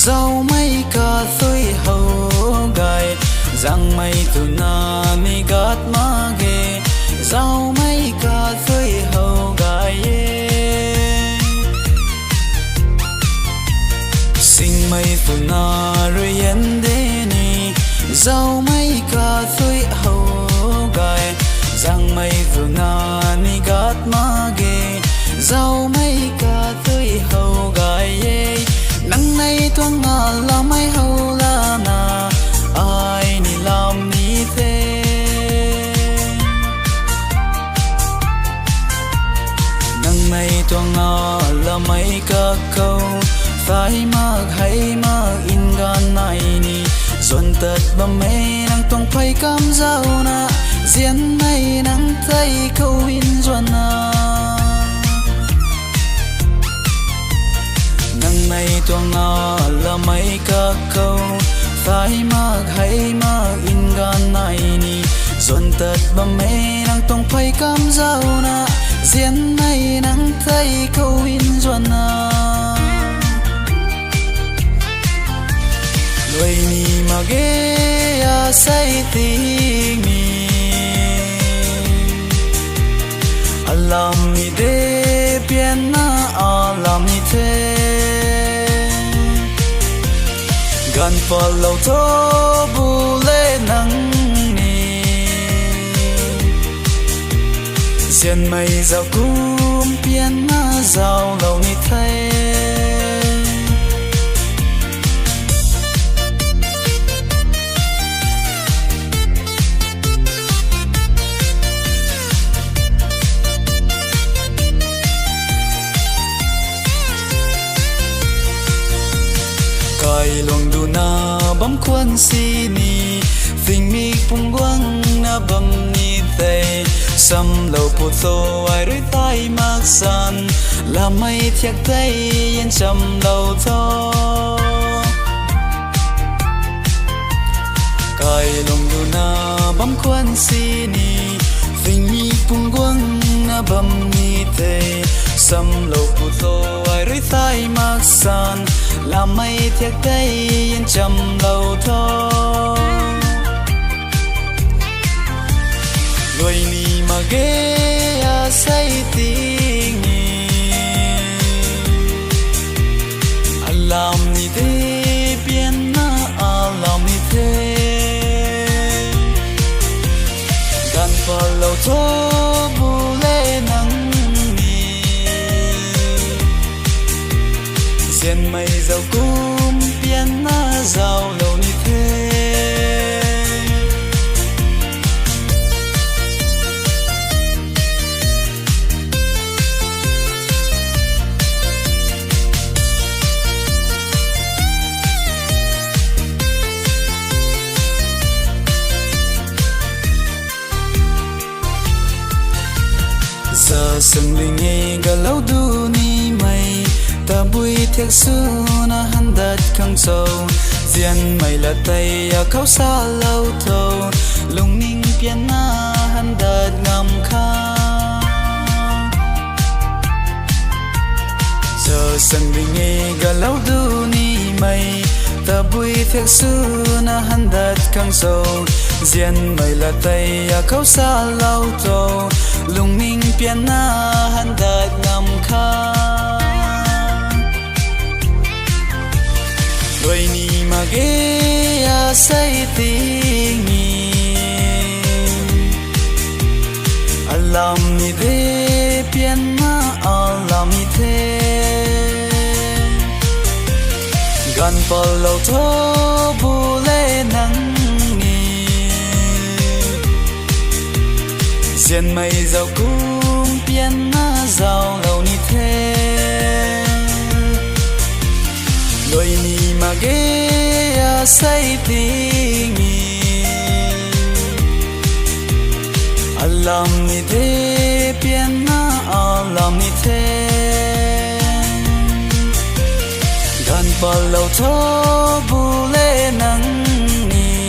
dâu mây ca tôi hầu gai rằng mây tu na mi gạt ma ghê dâu mây ca tôi hầu gai sinh mây tu na rồi yên đê ni dâu mây ca tôi hầu gai rằng mây tu na mi gạt ma ghê dâu mây ca tôi hầu gai nắng nay thoáng ngả là mây hầu la na ai ni làm ni thế nắng nay thoáng ngả là mây ca câu phải mặc hay mặc in gan này ni dọn tật bầm mây nắng thoáng phai cam dao na diễn nay nắng thấy câu in dọn na này toang na là mấy ca câu phải mặc hay mặc in gan này ni dọn tật bầm mây nắng toang phai cam dao na diễn này nắng thấy câu in dọn na đôi ni mà ghé à say tình mi làm mi để biến na làm mi thế gan phật lâu thô bu lê nắng ni xiên mây dạo cung biến na dạo lâu ni thay kai long du na bấm khuôn si ni phình mi phung quăng na bấm ni tây sam lâu pu so ai rưỡi tai mak san là mây thiệt tây yên chầm lâu tho kai long du na bấm khuôn si ni phình mi phung quăng na bấm ni tây sam lâu pu so ai rưỡi tai mak san là mây thiệt tây yên chầm lâu tho đôi ni mà ghé à say tình làm ni thế biến na làm ni thế gan phật lâu thô bu lê nắng ni xiên mây dạo cung biến na dạo lâu ni thế giờ sừng linh nghe gà lâu du ni mây ta bui thiệt su na hắn đất khăng sâu diện mày là tay à khâu xa lâu thâu lung ninh pian na hắn đất ngầm kha giờ sừng linh nghe gà lâu du ni mây ta bui thiệt su na hắn đất khăng sâu diện mày là tay à khâu xa lâu thâu lung ninh pian na hắn đất ngầm kha đôi ni mà ghé à say tình làm ni để biến na làm ni thế gan phật lâu thô bu lê nắng ni xiên mây dạo cung biến na dạo lâu ni thế đôi ni mà ghé à say tình làm ni thế biến na làm ni thế gan phật lâu thô bu lê nắng ni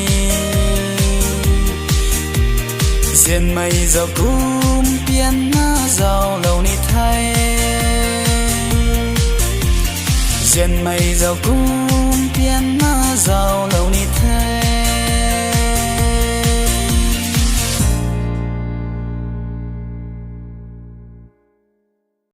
xiên mây dạo cung biến na dạo lâu ni thay xiên mây dạo cung giàu